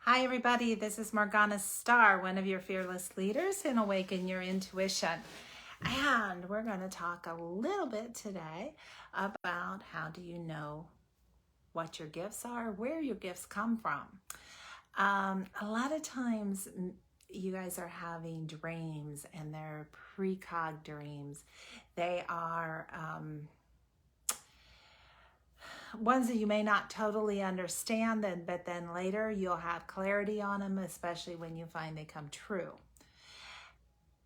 Hi, everybody. This is Morgana Starr, one of your fearless leaders in Awaken Your Intuition. And we're going to talk a little bit today about how do you know what your gifts are, where your gifts come from. A lot of times you guys are having dreams and they're precog dreams. They are ones that you may not totally understand, but then later you'll have clarity on them, especially when you find they come true.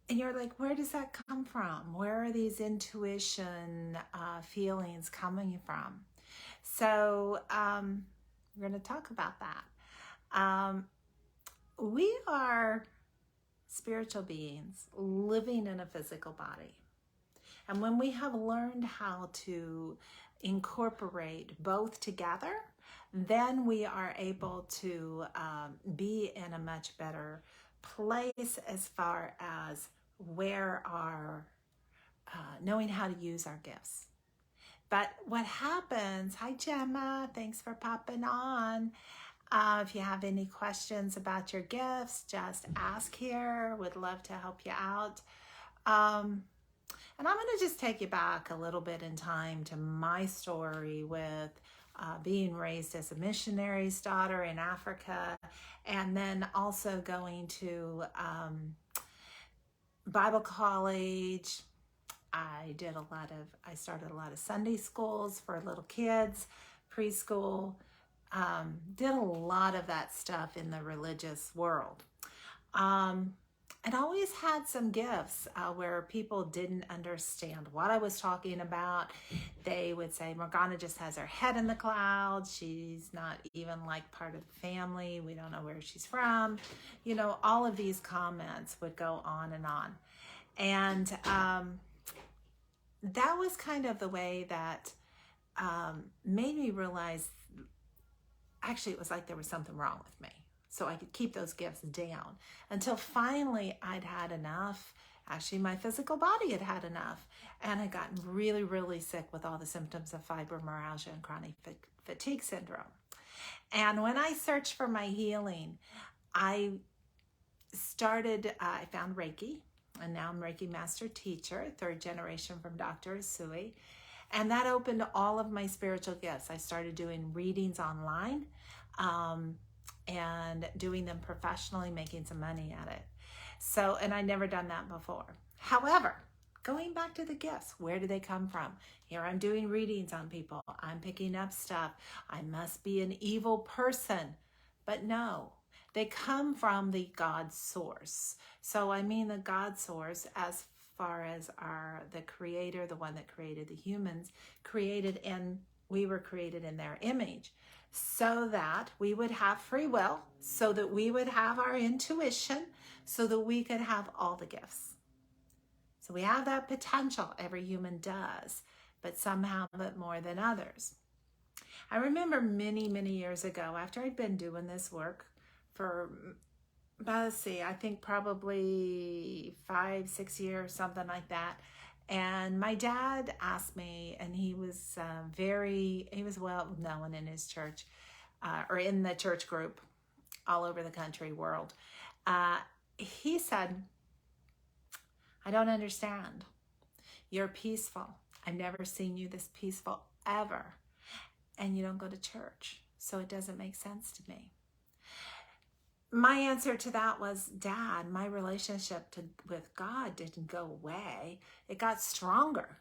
And you're like, where does that come from? Where are these intuition feelings coming from? So we're going to talk about that. We are spiritual beings living in a physical body. And when we have learned how to incorporate both together, then we are able to be in a much better place as far as where our knowing how to use our gifts. But what happens, hi Gemma, thanks for popping on. If you have any questions about your gifts, just ask here. Would love to help you out. And I'm going to just take you back a little bit in time to my story with being raised as a missionary's daughter in Africa, and then also going to Bible college. I started a lot of Sunday schools for little kids, preschool, did a lot of that stuff in the religious world. I'd always had some gifts where people didn't understand what I was talking about. They would say, Morgana just has her head in the clouds. She's not even like part of the family. We don't know where she's from. You know, all of these comments would go on and on. And that was kind of the way that made me realize, actually, it was like there was something wrong with me. So I could keep those gifts down until finally I'd had enough. Actually, my physical body had had enough. And I'd gotten really, really sick with all the symptoms of fibromyalgia and chronic fatigue syndrome. And when I searched for my healing, I found Reiki. And now I'm Reiki Master Teacher, 3rd generation from Dr. Usui. And that opened all of my spiritual gifts. I started doing readings online. And doing them professionally, making some money at it. So, and I'd never done that before. However, going back to the gifts, where do they come from? Here I'm doing readings on people. I'm picking up stuff. I must be an evil person. But no, they come from the God source. So I mean the God source as far as the creator, the one that created the humans, we were created in their image, so that we would have free will, so that we would have our intuition, so that we could have all the gifts. So we have that potential, every human does, but some have it more than others. I remember many, many years ago, after I'd been doing this work for, I think probably 5-6 years, something like that. And my dad asked me, and he was well known in his church, or in the church group all over the country, world. He said, I don't understand. You're peaceful. I've never seen you this peaceful ever. And you don't go to church. So it doesn't make sense to me. My answer to that was, Dad, my relationship with God didn't go away. It got stronger.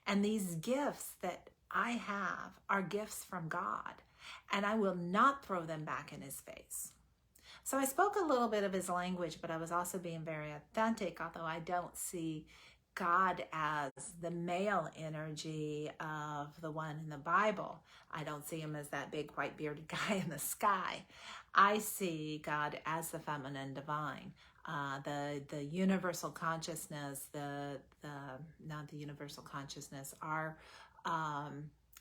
And these gifts that I have are gifts from God, and I will not throw them back in his face. So I spoke a little bit of his language, but I was also being very authentic, although I don't see God as the male energy of the one in the Bible. I don't see him as that big white bearded guy in the sky. I see God as the feminine divine, the universal consciousness, not the universal consciousness, our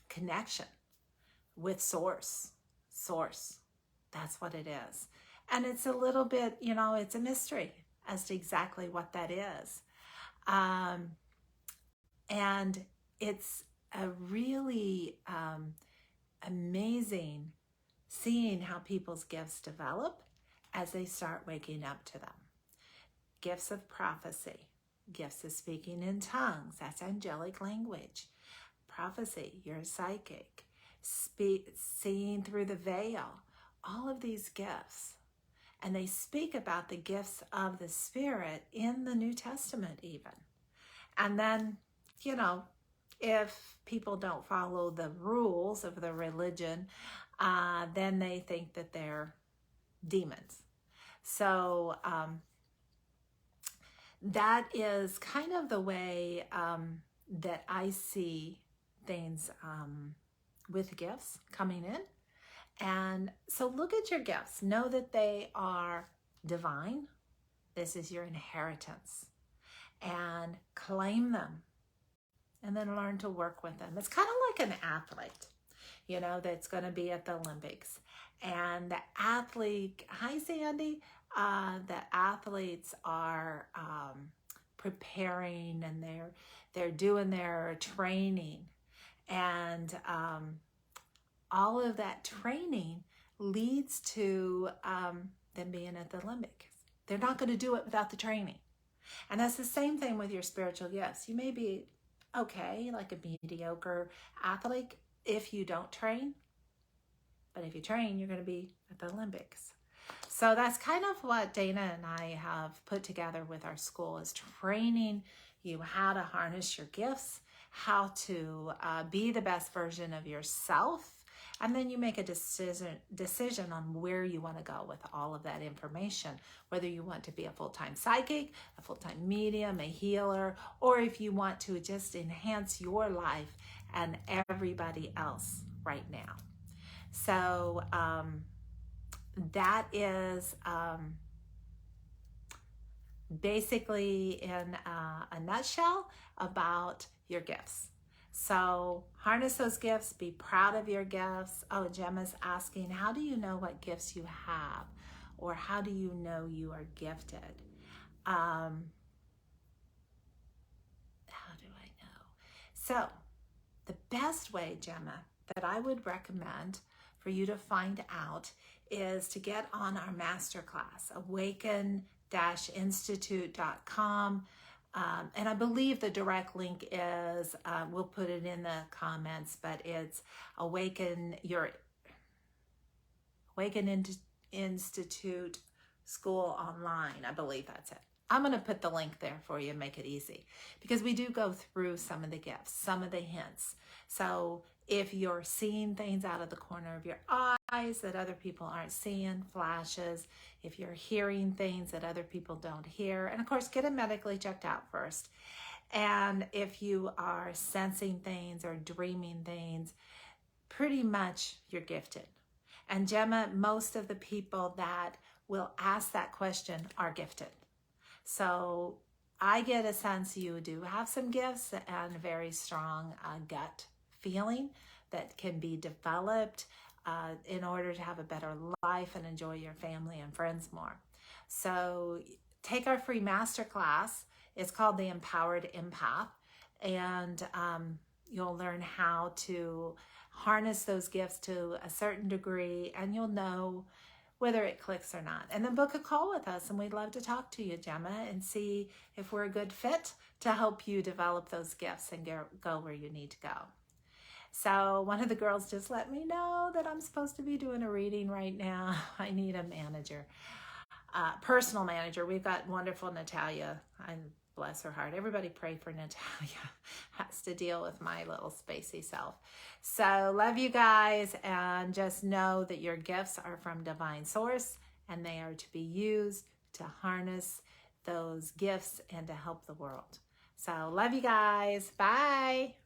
connection with source. That's what it is. And it's a little bit, it's a mystery as to exactly what that is. And it's a really amazing seeing how people's gifts develop as they start waking up to them. Gifts of prophecy, gifts of speaking in tongues, that's angelic language. Prophecy, you're a psychic. Seeing through the veil, all of these gifts. And they speak about the gifts of the Spirit in the New Testament even. And then, if people don't follow the rules of the religion, then they think that they're demons. So that is kind of the way that I see things with gifts coming in. And so look at your gifts. Know that they are divine. This is your inheritance. And claim them. And then learn to work with them. It's kind of like an athlete, that's going to be at the Olympics. And the athlete, hi Sandy, the athletes are preparing and they're doing their training. And all of that training leads to them being at the Olympics. They're not going to do it without the training. And that's the same thing with your spiritual gifts. You may be okay, like a mediocre athlete if you don't train. But if you train, you're going to be at the Olympics. So that's kind of what Dana and I have put together with our school, is training you how to harness your gifts, how to be the best version of yourself. And then you make a decision on where you want to go with all of that information, whether you want to be a full-time psychic, a full-time medium, a healer, or if you want to just enhance your life and everybody else right now. So that is basically in a nutshell about your gifts. So harness those gifts, be proud of your gifts. Oh, Gemma's asking, how do you know what gifts you have? Or how do you know you are gifted? How do I know? So the best way, Gemma, that I would recommend for you to find out is to get on our masterclass, awaken-institute.com. And I believe the direct link is, we'll put it in the comments, but it's Awaken Institute School Online. I believe that's it. I'm going to put the link there for you and make it easy, because we do go through some of the gifts, some of the hints. So if you're seeing things out of the corner of your eyes that other people aren't seeing, flashes, if you're hearing things that other people don't hear, and of course, get it medically checked out first. And if you are sensing things or dreaming things, pretty much you're gifted. And Gemma, most of the people that will ask that question are gifted. So I get a sense you do have some gifts and a very strong gut feeling that can be developed in order to have a better life and enjoy your family and friends more. So take our free masterclass. It's called the Empowered Empath, and you'll learn how to harness those gifts to a certain degree, and you'll know whether it clicks or not. And then book a call with us, and we'd love to talk to you, Gemma, and see if we're a good fit to help you develop those gifts and go where you need to go. So one of the girls just let me know that I'm supposed to be doing a reading right now. I need a manager, personal manager. We've got wonderful Natalia, and bless her heart. Everybody pray for Natalia. Has to deal with my little spacey self. So love you guys, and just know that your gifts are from divine source, and they are to be used to harness those gifts and to help the world. So love you guys. Bye.